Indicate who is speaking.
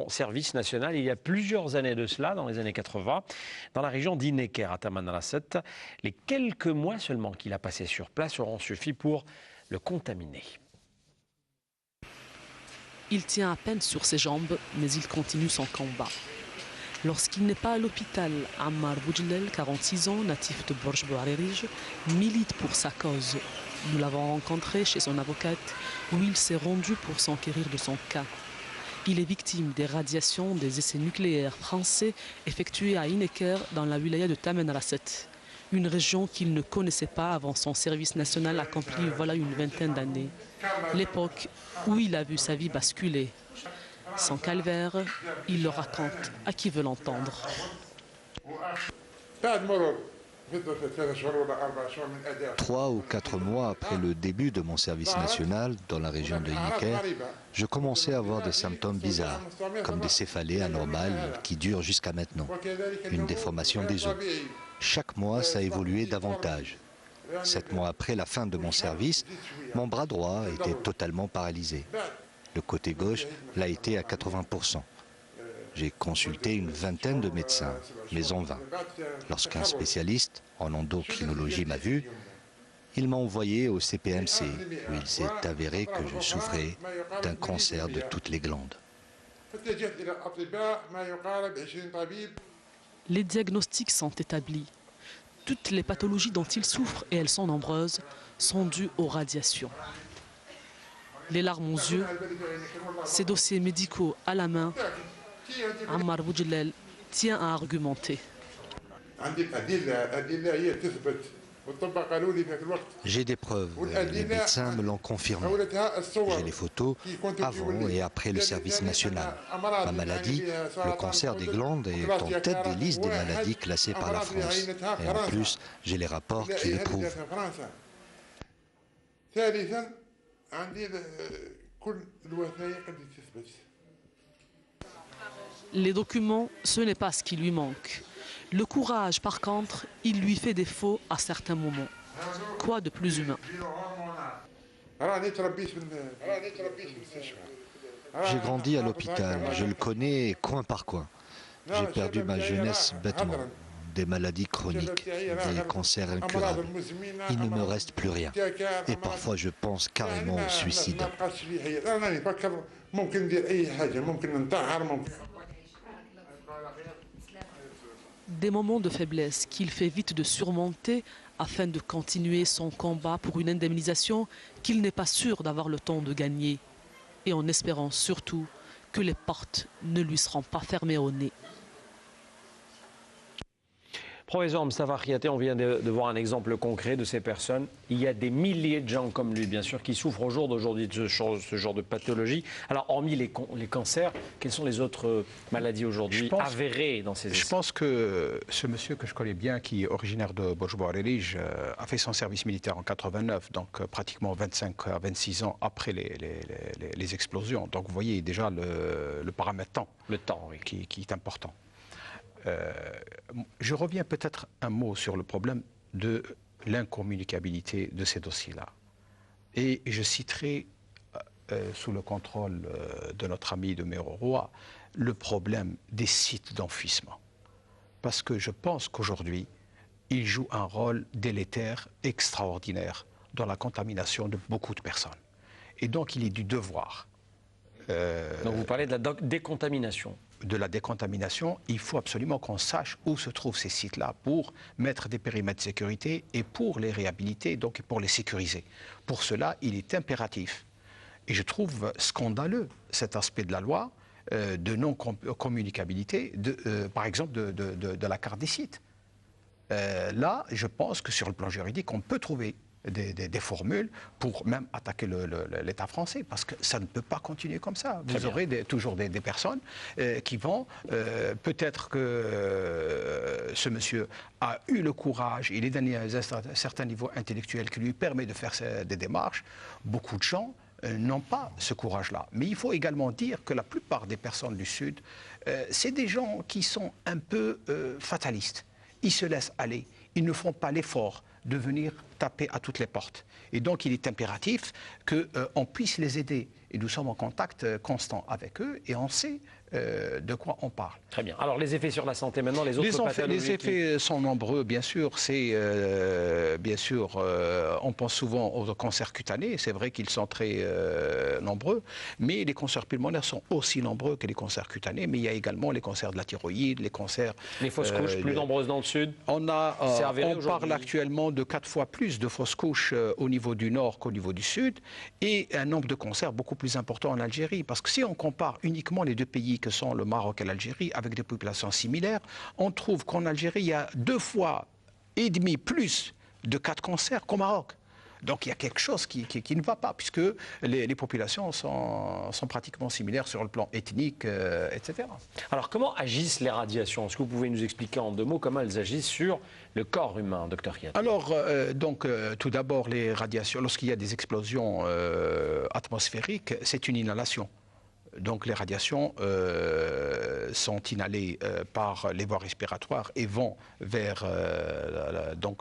Speaker 1: son service national il y a plusieurs années de cela, dans les années 80, dans la région d'Inneker, à Tamanrasset. Les quelques mois seulement qu'il a passé sur place auront suffi pour le contaminer.
Speaker 2: Il tient à peine sur ses jambes, mais il continue son combat. Lorsqu'il n'est pas à l'hôpital, Ammar Boudjelel, 46 ans, natif de Borj Bouarerij, milite pour sa cause. Nous l'avons rencontré chez son avocate, où il s'est rendu pour s'enquérir de son cas. Il est victime des radiations des essais nucléaires français effectués à Inneker, dans la wilaya de Tamanrasset, une région qu'il ne connaissait pas avant son service national accompli voilà une vingtaine d'années. L'époque où il a vu sa vie basculer. Son calvaire, il le raconte à qui veut l'entendre.
Speaker 3: 3 ou 4 mois après le début de mon service national dans la région de Inneker, je commençais à avoir des symptômes bizarres, comme des céphalées anormales qui durent jusqu'à maintenant, une déformation des os. Chaque mois, ça évoluait davantage. 7 mois après la fin de mon service, mon bras droit était totalement paralysé. Le côté gauche l'a été à 80%. J'ai consulté une vingtaine de médecins, mais en vain. Lorsqu'un spécialiste en endocrinologie m'a vu, il m'a envoyé au CPMC, où il s'est avéré que je souffrais d'un cancer de toutes les glandes.
Speaker 2: Les diagnostics sont établis. Toutes les pathologies dont il souffre, et elles sont nombreuses, sont dues aux radiations. Les larmes aux yeux, ses dossiers médicaux à la main, Ammar Boudjelel tient à argumenter.
Speaker 3: J'ai des preuves, les médecins me l'ont confirmé. J'ai les photos avant et après le service national. Ma maladie, le cancer des glandes, est en tête des listes des maladies classées par la France. Et en plus, j'ai les rapports qui le prouvent.
Speaker 2: Les documents, ce n'est pas ce qui lui manque. Le courage, par contre, il lui fait défaut à certains moments. Quoi de plus humain?
Speaker 3: J'ai grandi à l'hôpital, je le connais coin par coin. J'ai perdu ma jeunesse bêtement, des maladies chroniques, des cancers incurables. Il ne me reste plus rien. Et parfois je pense carrément au suicide.
Speaker 2: Des moments de faiblesse qu'il fait vite de surmonter afin de continuer son combat pour une indemnisation qu'il n'est pas sûr d'avoir le temps de gagner. Et en espérant surtout que les portes ne lui seront pas fermées au nez.
Speaker 1: Professeur Mostafa Khiaté, on vient de voir un exemple concret de ces personnes. Il y a des milliers de gens comme lui, bien sûr, qui souffrent au jour d'aujourd'hui de ce genre de pathologie. Alors, hormis les cancers, quelles sont les autres maladies aujourd'hui avérées dans ces essais?
Speaker 4: Je pense que ce monsieur que je connais bien, qui est originaire de Borj Bouarerij, a fait son service militaire en 89, donc pratiquement 25 à 26 ans après les explosions. Donc, vous voyez déjà le paramètre temps, oui, qui est important. Je reviens peut-être un mot sur le problème de l'incommunicabilité de ces dossiers-là. Et je citerai, sous le contrôle de notre ami de Méroroa, le problème des sites d'enfouissement. Parce que je pense qu'aujourd'hui, il joue un rôle délétère extraordinaire dans la contamination de beaucoup de personnes. Et donc, il est du devoir.
Speaker 1: Donc, vous parlez de la décontamination.
Speaker 4: De la décontamination, il faut absolument qu'on sache où se trouvent ces sites-là pour mettre des périmètres de sécurité et pour les réhabiliter, donc pour les sécuriser. Pour cela, il est impératif, et je trouve scandaleux cet aspect de la loi de non-communicabilité, par exemple de la carte des sites. Là, je pense que sur le plan juridique, on peut trouver des formules pour même attaquer l'État français, parce que ça ne peut pas continuer comme ça. Vous aurez toujours des personnes qui vont, peut-être que ce monsieur a eu le courage, il est donné à un certain niveau intellectuel qui lui permet de faire des démarches. Beaucoup de gens n'ont pas ce courage-là. Mais il faut également dire que la plupart des personnes du Sud, c'est des gens qui sont un peu fatalistes. Ils se laissent aller, ils ne font pas l'effort de venir taper à toutes les portes. Et donc, il est impératif qu'on puisse les aider. Et nous sommes en contact constant avec eux et on sait de quoi on parle.
Speaker 1: Très bien. Alors les effets sur la santé maintenant, les autres pathologies.
Speaker 4: Les effets sont nombreux, bien sûr. On pense souvent aux cancers cutanés. C'est vrai qu'ils sont très nombreux, mais les cancers pulmonaires sont aussi nombreux que les cancers cutanés. Mais il y a également les cancers de la thyroïde, les cancers.
Speaker 1: Les fausses couches plus nombreuses dans le sud.
Speaker 4: On parle actuellement de 4 fois plus de fausses couches au niveau du nord qu'au niveau du sud, et un nombre de cancers beaucoup plus important en Algérie. Parce que si on compare uniquement les deux pays que sont le Maroc et l'Algérie, avec des populations similaires, on trouve qu'en Algérie, il y a 2,5 fois plus de cas de cancer qu'au Maroc. Donc il y a quelque chose qui ne va pas, puisque les populations sont pratiquement similaires sur le plan ethnique, etc.
Speaker 1: Alors comment agissent les radiations? Est-ce que vous pouvez nous expliquer en 2 mots comment elles agissent sur le corps humain, docteur Khiati?
Speaker 4: Alors, tout d'abord, les radiations, lorsqu'il y a des explosions atmosphériques, c'est une inhalation. Donc les radiations sont inhalées par les voies respiratoires et vont vers donc